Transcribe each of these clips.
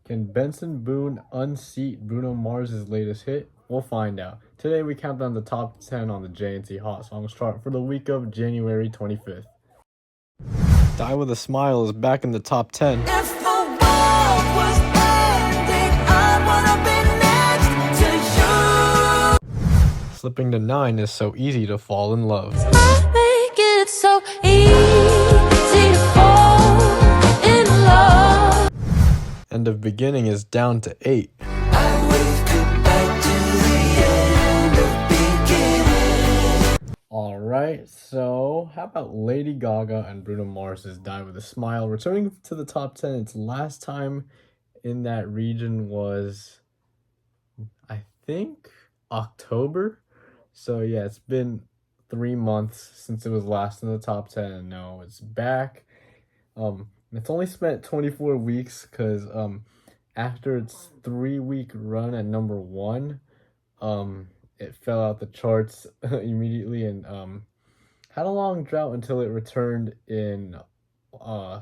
Can Benson Boone unseat Bruno Mars' latest hit? We'll find out. Today we count down the top 10 on the JNC Hot Songs chart for the week of January 25th. Die With a Smile is back in the top 10. If the world was ending, I wanna be next to you. Slipping to 9 is So Easy to Fall in Love. I make it so easy to fall in love. End of Beginning is down to 8. I waved goodbye to the end of beginning. Alright, so how about Lady Gaga and Bruno Mars' Die With a Smile returning to the top 10? Its last time in that region was, I think, October. So yeah, it's been 3 months since it was last in the top 10, and now it's back. It's only spent 24 weeks because after its 3-week run at number 1, it fell out the charts immediately and had a long drought until it returned in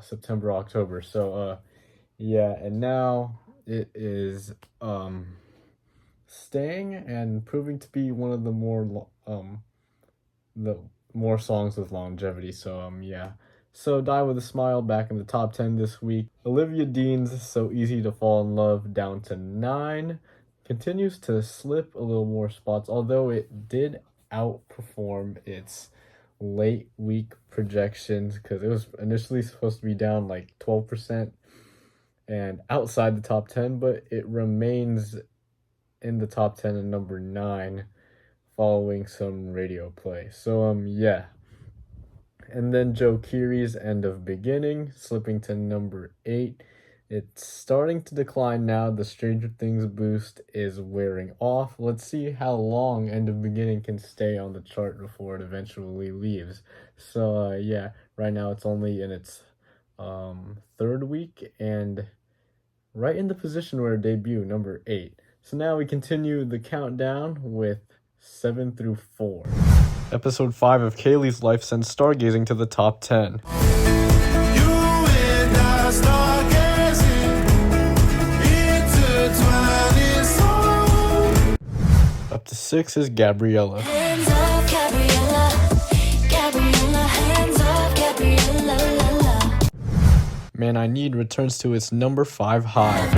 September, October. So yeah, and now it is staying and proving to be one of the more songs with longevity. So yeah. So Die With a Smile back in the top 10 this week. Olivia Dean's So Easy to Fall in Love down to 9. Continues to slip a little more spots, although it did outperform its late week projections because it was initially supposed to be down like 12% and outside the top 10, but it remains in the top 10 at number 9 following some radio play. So yeah. And then Joe Keery's End of Beginning, slipping to number 8. It's starting to decline now. The Stranger Things boost is wearing off. Let's see how long End of Beginning can stay on the chart before it eventually leaves. So yeah, right now it's only in its 3rd week and right in the position where it debuted, number 8. So now we continue the countdown with 7 through 4. Episode 5 of Kaley's life sends Stargazing to the top 10. You and I stargazing, intertwining soul. Up to 6 is Gabriela. Hands up, Gabriela, Gabriela, hands up, Gabriela, la, la. Man I Need returns to its number 5 high.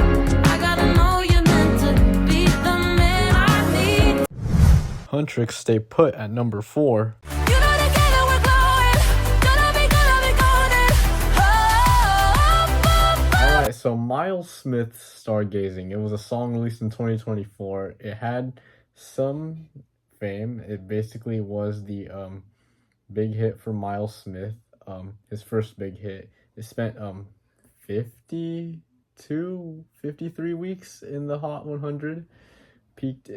I gotta know you're meant to be the man I need. HUNTR stay put at number 4. You know together we're glowing, gonna be golden. Alright, so Myles Smith's Stargazing. It was a song released in 2024. It had some fame. It basically was the big hit for Myles Smith. His first big hit. It spent 53 weeks in the Hot 100. Peaked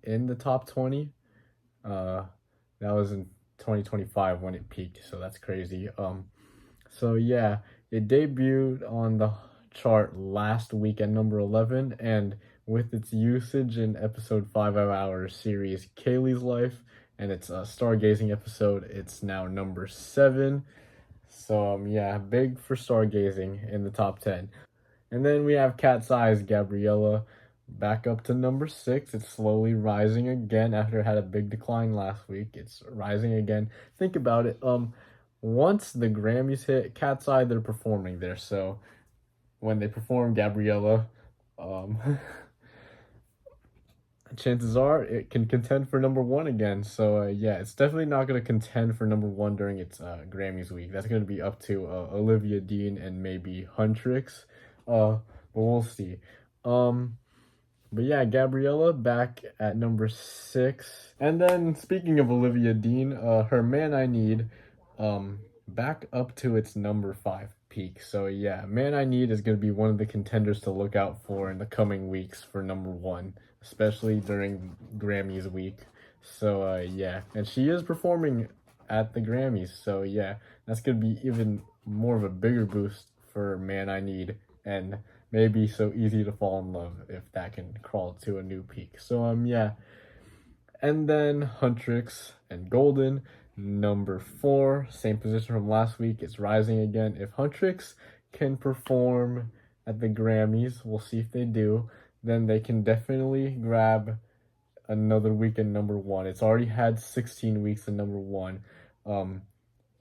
in the top 20. That was in 2025 when it peaked, so that's crazy. So yeah, it debuted on the chart last week at number 11, and with its usage in episode 5 of our series Kaley's Life and its Stargazing episode, it's now number 7. So yeah, big for Stargazing in the top 10. And then we have KATSEYE's Gabriela back up to number 6. It's slowly rising again after it had a big decline last week. It's rising again. Think about it. Once the Grammys hit, KATSEYE, they're performing there. So when they perform Gabriela, chances are it can contend for number 1 again. So yeah, it's definitely not going to contend for number 1 during its Grammys week. That's going to be up to Olivia Dean and maybe HUNTR. But we'll see. But yeah, Gabriela back at number 6. And then speaking of Olivia Dean, her Man I Need back up to its number 5 peak. So yeah, Man I Need is going to be one of the contenders to look out for in the coming weeks for number 1, especially during Grammys week. So yeah, and she is performing at the Grammys. So yeah, that's going to be even more of a bigger boost for Man I Need, and maybe So Easy to Fall in Love if that can crawl to a new peak. So yeah. And then HUNTR and Golden, number 4, same position from last week. It's rising again. If HUNTR can perform at the Grammys. We'll see if they do. Then they can definitely grab another week at number one. It's already had 16 weeks at number one.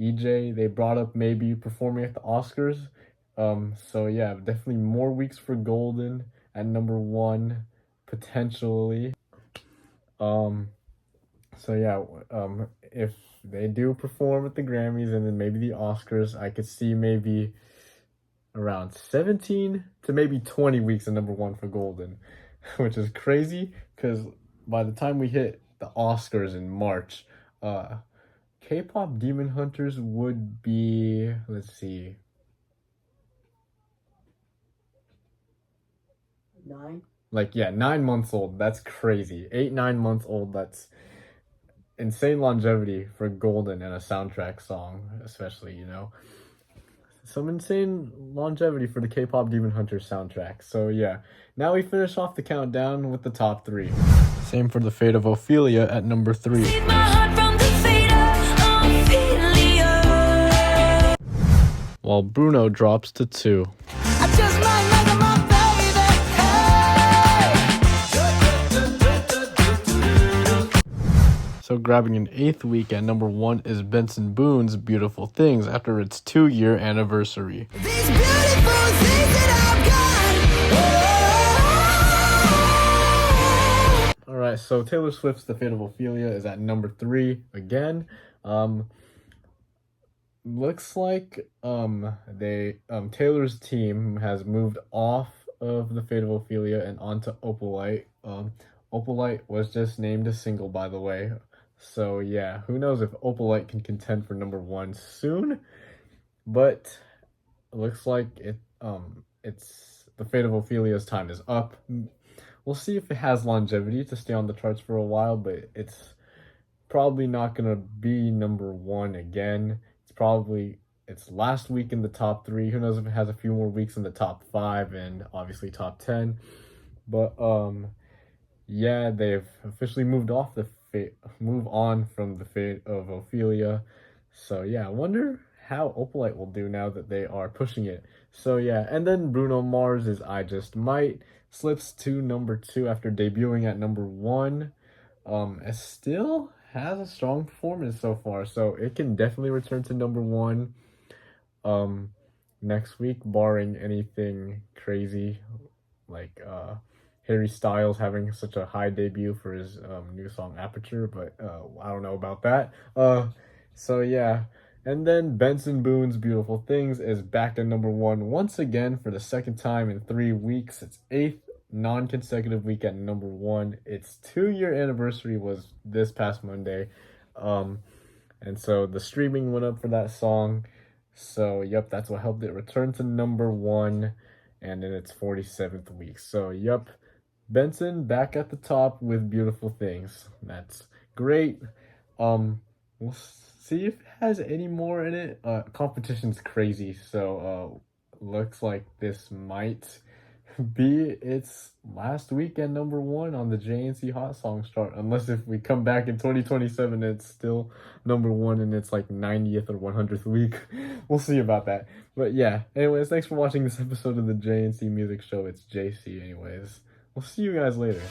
EJAE, they brought up maybe performing at the Oscars. So yeah, definitely more weeks for Golden at number one, potentially. So yeah, if they do perform at the Grammys and then maybe the Oscars, I could see maybe around 17 to maybe 20 weeks at number one for Golden, which is crazy because by the time we hit the Oscars in March, K-pop Demon Hunters would be, let's see, 9. like, yeah, 9 months old. That's crazy. 8-9 months old. That's insane longevity for Golden and a soundtrack song, especially, you know. Some insane longevity for the K-pop Demon Hunters soundtrack. So yeah, now we finish off the countdown with the top 3. Same for the Fate of Ophelia at number 3. Save my heart from the fate of Ophelia. While Bruno drops to 2. I just might make her my baby. So grabbing an 8th week at number 1 is Benson Boone's Beautiful Things after its 2-year anniversary. These beautiful things that I've got. Alright, so Taylor Swift's The Fate of Ophelia is at number 3 again. Looks like Taylor's team has moved off of The Fate of Ophelia and onto Opalite. Opalite was just named a single, by the way. So yeah, who knows if Opalite can contend for number 1 soon. But it looks like it's The Fate of Ophelia's time is up. We'll see if it has longevity to stay on the charts for a while, but it's probably not gonna be number 1 again. It's probably its last week in the top 3. Who knows if it has a few more weeks in the top 5 and obviously top 10. But yeah, they've officially moved on from The Fate of Ophelia. So yeah, I wonder how Opalite will do now that they are pushing it. So yeah, and then Bruno Mars' I Just Might slips to number 2 after debuting at number 1. It still has a strong performance so far, so it can definitely return to number 1 next week, barring anything crazy like Harry Styles having such a high debut for his new song Aperture, but I don't know about that. So yeah, and then Benson Boone's Beautiful Things is back to number 1 once again for the second time in 3 weeks. Its 8th non-consecutive week at number 1. Its 2-year anniversary was this past Monday, and so the streaming went up for that song. So yep, that's what helped it return to number 1, and in its 47th week. So yep, Benson back at the top with Beautiful Things. That's great. We'll see if it has any more in it. Competition's crazy, so looks like this might be its last week at number 1 on the JNC Hot Songs chart, unless if we come back in 2027 and it's still number 1 in its like 90th or 100th week. We'll see about that. But yeah, anyways, thanks for watching this episode of the JNC Music Show. It's JC anyways. We'll see you guys later.